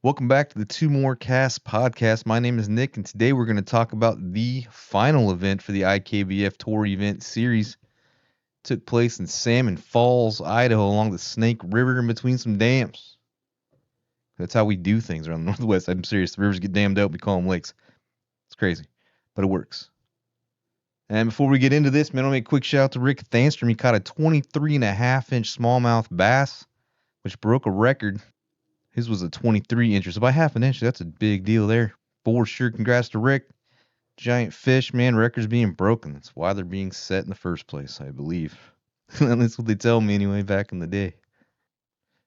Welcome back to the Two More Casts podcast. My name is Nick, and today we're going to talk about the final event for the IKBF Tour event series. It took place in Salmon Falls, Idaho, along the Snake River in between some dams. That's how we do things around the Northwest. I'm serious. The rivers get dammed out, we call them lakes. It's crazy, but it works. And before we get into this, man, I'll make a quick shout out to Rick Thanstrom. He caught a 23.5-inch smallmouth bass, which broke a record. His was a 23-incher, so by half an inch, that's a big deal there. For sure, congrats to Rick. Giant fish, man, records being broken. That's why they're being set in the first place, I believe. That's what they tell me anyway back in the day.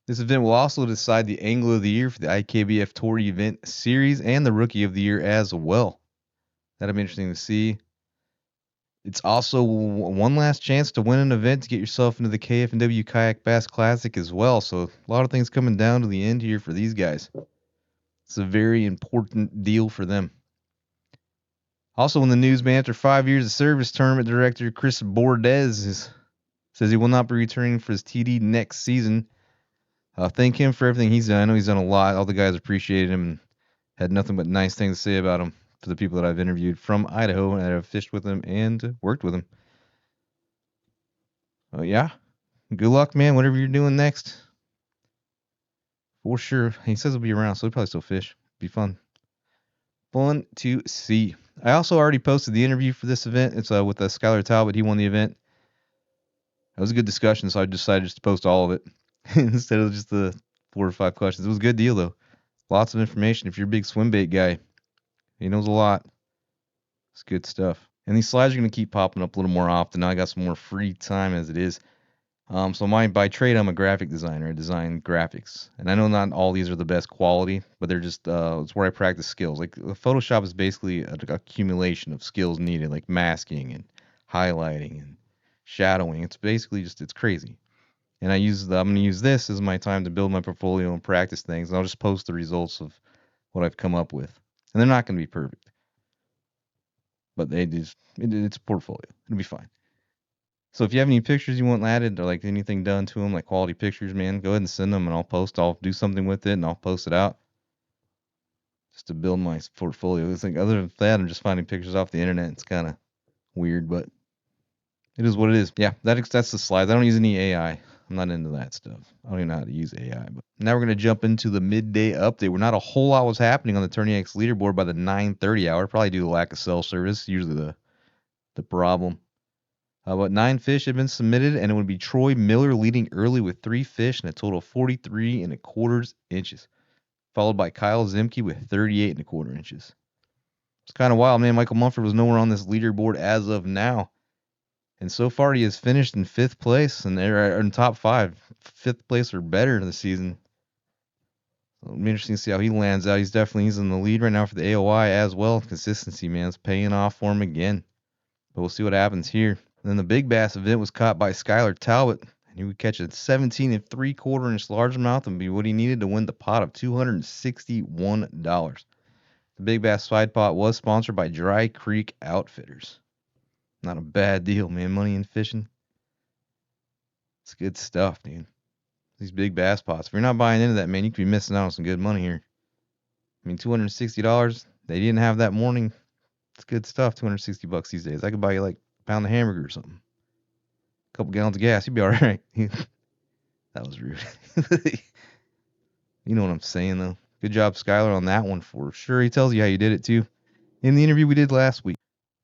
This event will also decide the Angler of the Year for the IKBF Tour event series and the Rookie of the Year as well. That'll be interesting to see. It's also one last chance to win an event to get yourself into the KFNW Kayak Bass Classic as well. So a lot of things coming down to the end here for these guys. It's a very important deal for them. Also in the news, man, after 5 years of service, tournament director Chris Bordez says he will not be returning for his TD next season. Thank him for everything he's done. I know he's done a lot. All the guys appreciated him and had nothing but nice things to say about him for the people that I've interviewed from Idaho and that have fished with him and worked with him. Yeah, good luck, man, whatever you're doing next. For sure. He says he'll be around, so he'll probably still fish. Be fun. Fun to see. I also already posted the interview for this event. It's with Skylar Talbot. He won the event. It was a good discussion, so I decided just to post all of it instead of just the 4 or 5 questions. It was a good deal, though. Lots of information. If you're a big swim bait guy, he knows a lot. It's good stuff. And these slides are going to keep popping up a little more often. Now I got some more free time as it is. So by trade, I'm a graphic designer. I design graphics. And I know not all these are the best quality, but they're just, it's where I practice skills. Like Photoshop is basically an accumulation of skills needed, like masking and highlighting and shadowing. It's basically just, it's crazy. And I'm going to use this as my time to build my portfolio and practice things. And I'll just post the results of what I've come up with. And they're not going to be perfect. But it's a portfolio. It'll be fine. So if you have any pictures you want added or like anything done to them, like quality pictures, man, go ahead and send them and I'll do something with it and I'll post it out just to build my portfolio. It's like, other than that, I'm just finding pictures off the internet. It's kind of weird, but it is what it is. Yeah, that's the slides. I don't use any AI. I'm not into that stuff. I don't even know how to use AI. But now we're going to jump into the midday update where not a whole lot was happening on the Tourney X leaderboard by the 9:30 hour, probably due to lack of cell service, usually the problem. But 9 fish had been submitted, and it would be Troy Miller leading early with 3 fish and a total of 43 1/4 inches, followed by Kyle Zimke with 38 1/4 inches. It's kind of wild, man. Michael Mumford was nowhere on this leaderboard as of now, and so far he has finished in 5th place, and they're in top 5, 5th place or better this season. It'll be interesting to see how he lands out. He's in the lead right now for the AOY as well. Consistency, man, it's paying off for him again. But we'll see what happens here. And then the Big Bass event was caught by Skylar Talbot, and he would catch a 17 3/4 inch largemouth and be what he needed to win the pot of $261. The Big Bass side pot was sponsored by Dry Creek Outfitters. Not a bad deal, man. Money in fishing. It's good stuff, dude. These big bass pots. If you're not buying into that, man, you could be missing out on some good money here. I mean, $260. They didn't have that morning. It's good stuff. $260 these days. I could buy you like a pound of hamburger or something. A couple gallons of gas. You'd be all right. That was rude. You know what I'm saying, though. Good job, Skylar, on that one for sure. He tells you how you did it, too, in the interview we did last week.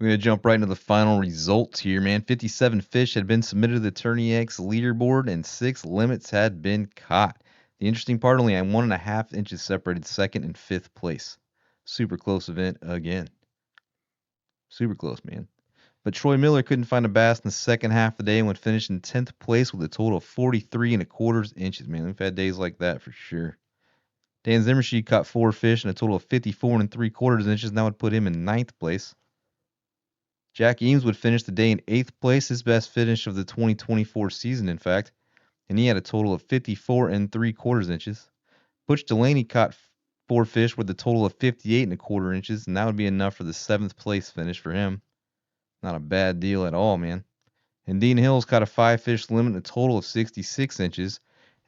We're going to jump right into the final results here, man. 57 fish had been submitted to the Tourney X leaderboard, and 6 limits had been caught. The interesting part, only at 1.5 inches separated 2nd and 5th place. Super close event again. Super close, man. But Troy Miller couldn't find a bass in the second half of the day and would finish in 10th place with a total of 43 1/4 inches, man. We've had days like that for sure. Dan Zimmershed caught 4 fish and a total of 54 3/4 inches, and that would put him in 9th place. Jack Eames would finish the day in 8th place, his best finish of the 2024 season, in fact, and he had a total of 54 3/4 inches. Butch Delaney caught 4 fish with a total of 58 1/4 inches, and that would be enough for the 7th place finish for him. Not a bad deal at all, man. And Dean Hills caught a 5 fish limit and a total of 66 inches.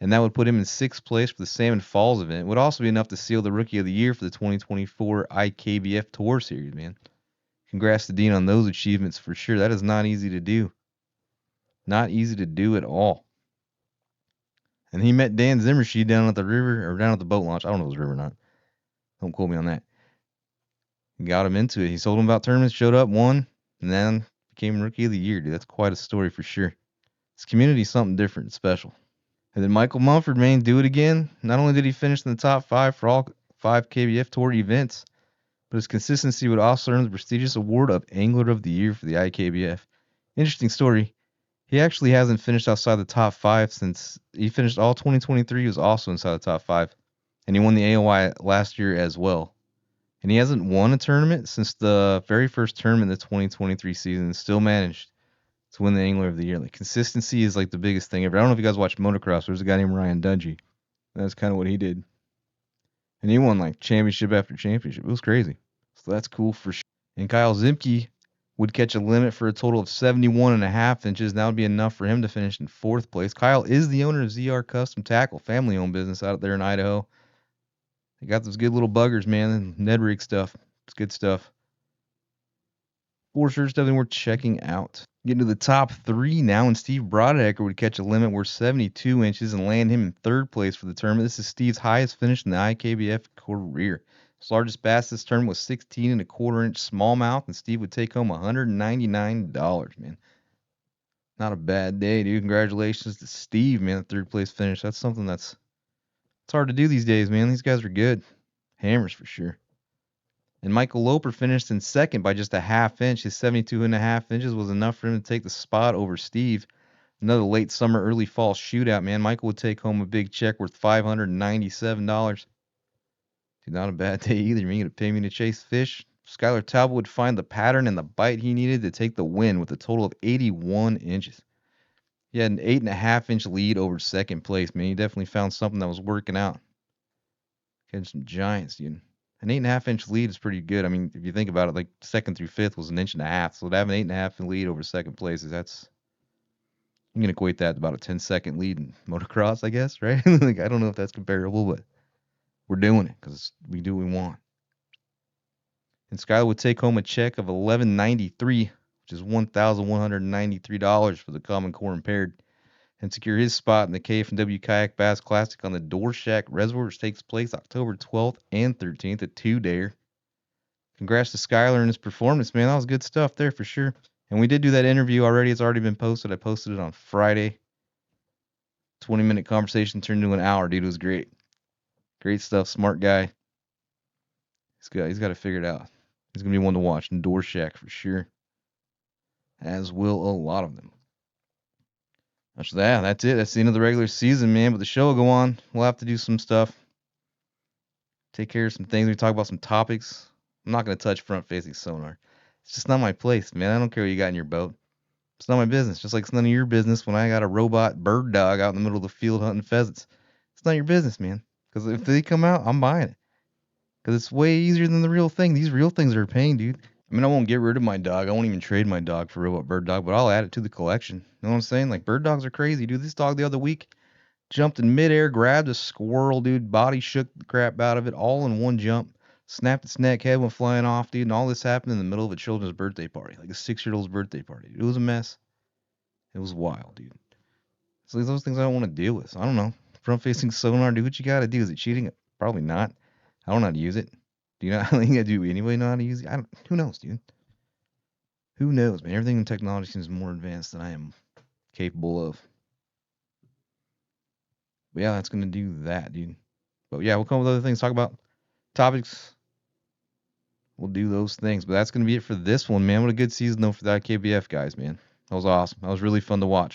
and that would put him in 6th place for the Salmon Falls event. It would also be enough to seal the Rookie of the Year for the 2024 IKBF Tour Series, man. Congrats to Dean on those achievements for sure. That is not easy to do. Not easy to do at all. And he met Dan Zimmershed down at the river, or down at the boat launch. I don't know if it was river or not. Don't quote me on that. Got him into it. He told him about tournaments, showed up, won, and then became Rookie of the Year, dude. That's quite a story for sure. This community's something different and special. And then Michael Mumford, man, do it again. Not only did he finish in the top 5 for all 5 KBF Tour events, but his consistency would also earn the prestigious award of Angler of the Year for the IKBF. Interesting story. He actually hasn't finished outside the top 5 since he finished all 2023. He was also inside the top 5. And he won the AOY last year as well. And he hasn't won a tournament since the very first tournament of the 2023 season. Still managed to win the Angler of the Year. Like, consistency is like the biggest thing ever. I don't know if you guys watch motocross. There's a guy named Ryan Dungey. That's kind of what he did. And he won like championship after championship. It was crazy. So that's cool for sure. And Kyle Zimke would catch a limit for a total of 71.5 inches. That would be enough for him to finish in 4th place. Kyle is the owner of ZR Custom Tackle, family-owned business out there in Idaho. They got those good little buggers, man, and Ned rig stuff. It's good stuff. 4 shirts definitely worth checking out. Getting to the top 3 now, and Steve Brodecker would catch a limit worth 72 inches and land him in 3rd place for the tournament. This is Steve's highest finish in the IKBF career. His largest bass this tournament was 16.25-inch smallmouth, and Steve would take home $199, man. Not a bad day, dude. Congratulations to Steve, man. 3rd place finish. That's something it's hard to do these days, man. These guys are good. Hammers for sure. And Michael Loper finished in 2nd by just a half inch. His 72.5 inches was enough for him to take the spot over Steve. Another late summer, early fall shootout, man. Michael would take home a big check worth $597. Dude, not a bad day either. You gonna pay me to chase fish? Skylar Talbot would find the pattern and the bite he needed to take the win with a total of 81 inches. He had an 8.5-inch lead over 2nd place, man. He definitely found something that was working out. Catching some giants, dude. An 8.5-inch lead is pretty good. I mean, if you think about it, like 2nd through 5th was an inch and a half. So to have an 8.5 lead over 2nd place you can equate that to about a 10-second lead in motocross, I guess, right? Like, I don't know if that's comparable, but we're doing it because we do what we want. And Skylar would take home a check of $1,193, which is $1,193 for the Common Core Impaired, and secure his spot in the KFNW Kayak Bass Classic on the Dworshak Reservoir, which takes place October 12th and 13th at 2-dare. Congrats to Skylar and his performance, man. That was good stuff there for sure. And we did do that interview already. It's already been posted. I posted it on Friday. 20-minute conversation turned into an hour, dude. It was great. Great stuff. Smart guy. He's got to figure it out. He's going to be one to watch in Dworshak for sure. As will a lot of them. That's it. That's the end of the regular season, man. But the show will go on. We'll have to do some stuff. Take care of some things. We talk about some topics. I'm not going to touch front-facing sonar. It's just not my place, man. I don't care what you got in your boat. It's not my business. Just like it's none of your business when I got a robot bird dog out in the middle of the field hunting pheasants. It's not your business, man. Because if they come out, I'm buying it. Because it's way easier than the real thing. These real things are a pain, dude. I mean, I won't get rid of my dog. I won't even trade my dog for a robot bird dog, but I'll add it to the collection. You know what I'm saying? Like, bird dogs are crazy, dude. This dog the other week jumped in midair, grabbed a squirrel, dude. Body shook the crap out of it all in one jump. Snapped its neck, head went flying off, dude. And all this happened in the middle of a children's birthday party, like a 6-year-old's birthday party. It was a mess. It was wild, dude. So those things I don't want to deal with. So I don't know. Front-facing sonar, do what you got to do. Is it cheating? Probably not. I don't know how to use it. Do you know how to do anybody know how to use it? Who knows, dude? Who knows, man? Everything in technology seems more advanced than I am capable of. But yeah, that's going to do that, dude. But yeah, we'll come up with other things, talk about topics. We'll do those things. But that's going to be it for this one, man. What a good season, though, for the IKBF guys, man. That was awesome. That was really fun to watch.